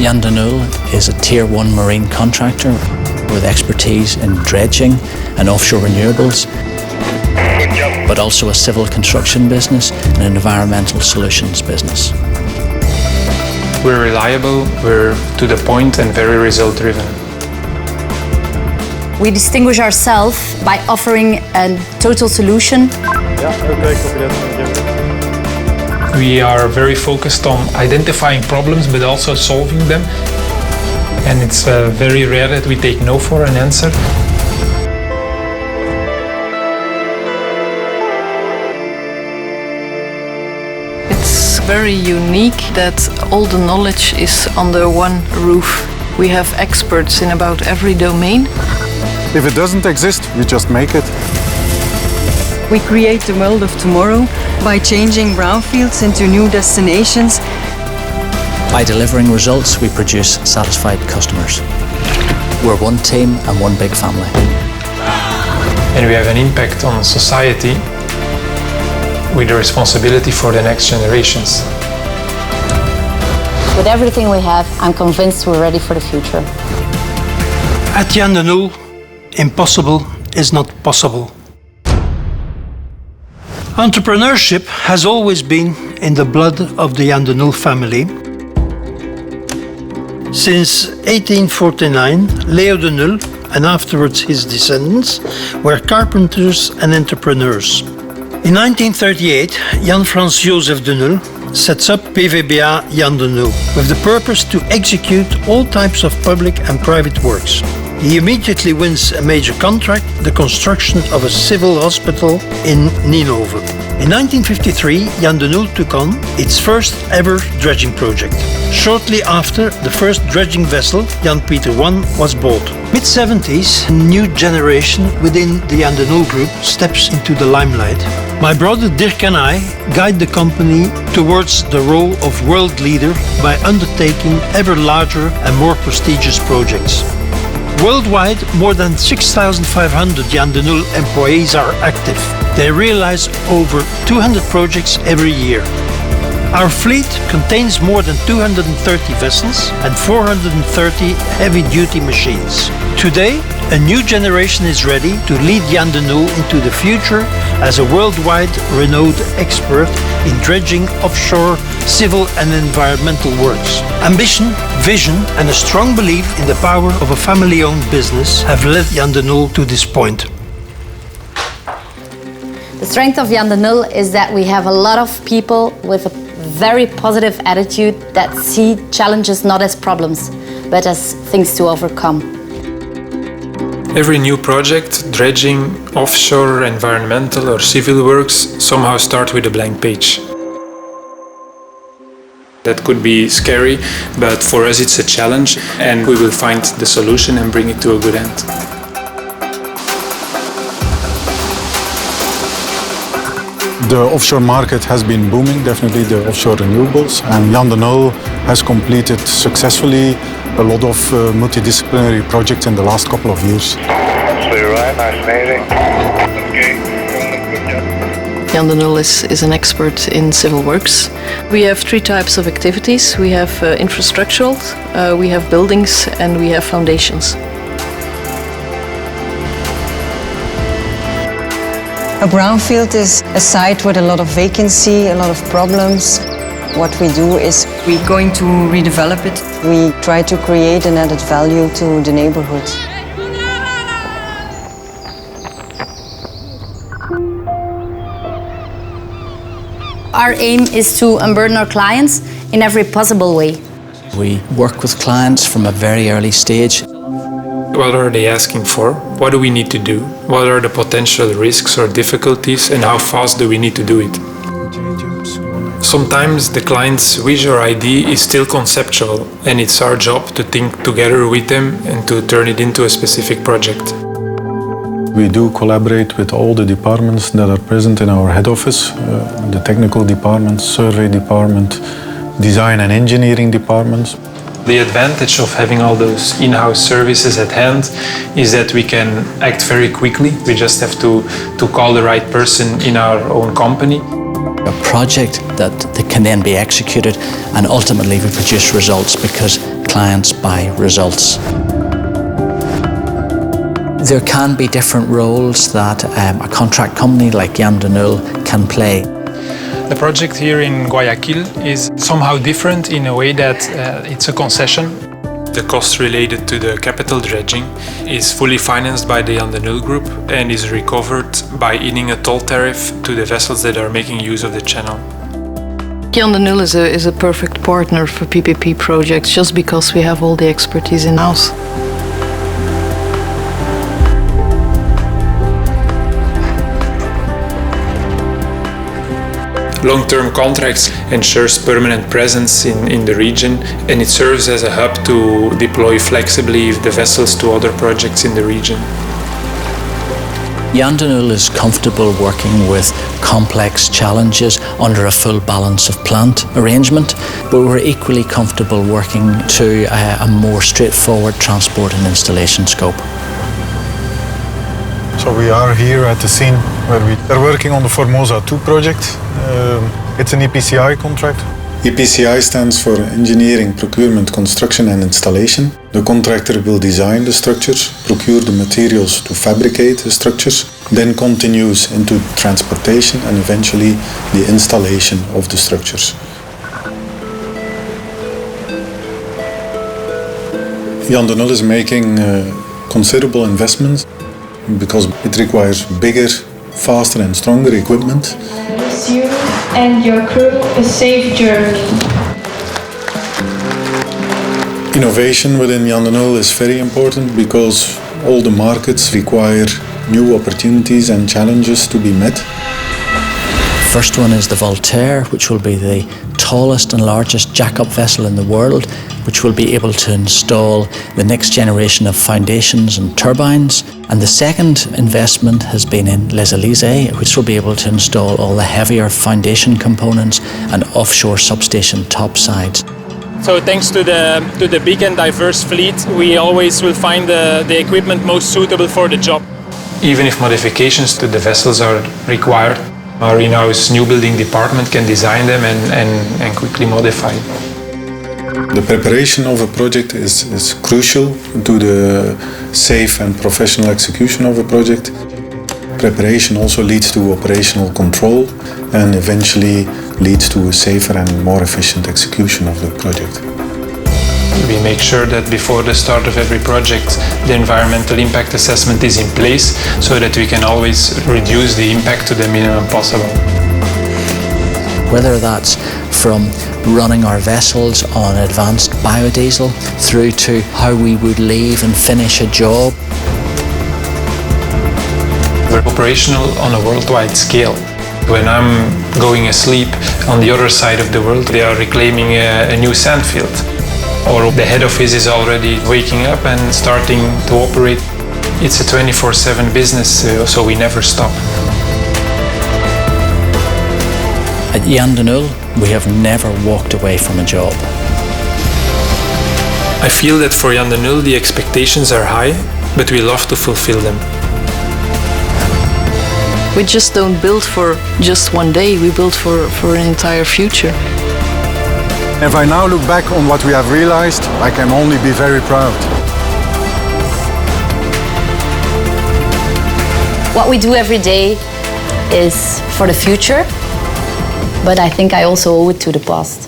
Jan De Nul is a Tier 1 marine contractor with expertise in dredging and offshore renewables, but also a civil construction business and an environmental solutions business. We're reliable, we're to the point and very result-driven. We distinguish ourselves by offering a total solution. We are very focused on identifying problems but also solving them. And it's very rare that we take no for an answer. It's very unique that all the knowledge is under one roof. We have experts in about every domain. If it doesn't exist, we just make it. We create the world of tomorrow by changing brownfields into new destinations. By delivering results, we produce satisfied customers. We're one team and one big family. And we have an impact on society with a responsibility for the next generations. With everything we have, I'm convinced we're ready for the future. At Jan De Nul, impossible is not possible. Entrepreneurship has always been in the blood of the Jan De Nul family. Since 1849, Leo De Nul, and afterwards his descendants, were carpenters and entrepreneurs. In 1938, Jan Frans Joseph De Nul sets up PVBA Jan De Nul with the purpose to execute all types of public and private works. He immediately wins a major contract, the construction of a civil hospital in Ninove. In 1953, Jan De Nul took on its first ever dredging project. Shortly after, the first dredging vessel, Jan Pieter I, was bought. Mid-70s, a new generation within the Jan De Nul group steps into the limelight. My brother Dirk and I guide the company towards the role of world leader by undertaking ever larger and more prestigious projects. Worldwide, more than 6,500 Jan De Nul employees are active. They realize over 200 projects every year. Our fleet contains more than 230 vessels and 430 heavy-duty machines. Today, a new generation is ready to lead Jan De Nul into the future as a worldwide renowned expert in dredging, offshore, civil and environmental works. Ambition, vision and a strong belief in the power of a family-owned business have led Jan De Nul to this point. The strength of Jan De Nul is that we have a lot of people with a very positive attitude that see challenges not as problems, but as things to overcome. Every new project, dredging, offshore, environmental or civil works, somehow start with a blank page. That could be scary, but for us it's a challenge and we will find the solution and bring it to a good end. The offshore market has been booming, definitely the offshore renewables, and Jan De Nul has completed successfully a lot of multidisciplinary projects in the last couple of years. Absolutely right, nice and easy. Okay. Jan De Nul is an expert in civil works. We have three types of activities. We have infrastructural, we have buildings and we have foundations. A brownfield is a site with a lot of vacancy, a lot of problems. What we do is we're going to redevelop it. We try to create an added value to the neighborhood. Our aim is to unburden our clients in every possible way. We work with clients from a very early stage. What are they asking for? What do we need to do? What are the potential risks or difficulties and how fast do we need to do it? Sometimes the client's wish or idea is still conceptual and it's our job to think together with them and to turn it into a specific project. We do collaborate with all the departments that are present in our head office, the technical department, survey department, design and engineering departments. The advantage of having all those in-house services at hand is that we can act very quickly. We just have to call the right person in our own company. A project that can then be executed, and ultimately we produce results because clients buy results. There can be different roles that a contract company like Jan De Nul can play. The project here in Guayaquil is somehow different in a way that it's a concession. The cost related to the capital dredging is fully financed by the Jan De Nul group and is recovered by adding a toll tariff to the vessels that are making use of the channel. Jan De Nul is a perfect partner for PPP projects just because we have all the expertise in-house. Long-term contracts ensures permanent presence in the region, and it serves as a hub to deploy flexibly the vessels to other projects in the region. Jan De Nul is comfortable working with complex challenges under a full balance of plant arrangement, but we're equally comfortable working to a more straightforward transport and installation scope. So we are here at the scene where we are working on the Formosa 2 project. It's an EPCI contract. EPCI stands for Engineering, Procurement, Construction and Installation. The contractor will design the structures, procure the materials to fabricate the structures, then continues into transportation and eventually the installation of the structures. Jan De Nul is making considerable investments because it requires bigger, faster and stronger equipment. Wish you and your crew a safe journey. Innovation within Jan De Nul is very important because all the markets require new opportunities and challenges to be met. First one is the Voltaire, which will be the tallest and largest jack-up vessel in the world, which will be able to install the next generation of foundations and turbines. And the second investment has been in Les Élysées, which will be able to install all the heavier foundation components and offshore substation topsides. So thanks to the big and diverse fleet, we always will find the equipment most suitable for the job. Even if modifications to the vessels are required, our in-house new building department can design them and quickly modify. The preparation of a project is crucial to the safe and professional execution of a project. Preparation also leads to operational control and eventually leads to a safer and more efficient execution of the project. We make sure that before the start of every project, the environmental impact assessment is in place so that we can always reduce the impact to the minimum possible. Whether that's from running our vessels on advanced biodiesel through to how we would leave and finish a job. We're operational on a worldwide scale. When I'm going asleep on the other side of the world, they are reclaiming a new sand field. Or the head office is already waking up and starting to operate. It's a 24/7 business, so we never stop. At Jan De Nul, we have never walked away from a job. I feel that for Jan De Nul the expectations are high, but we love to fulfill them. We just don't build for just one day, we build for an entire future. If I now look back on what we have realized, I can only be very proud. What we do every day is for the future, but I think I also owe it to the past.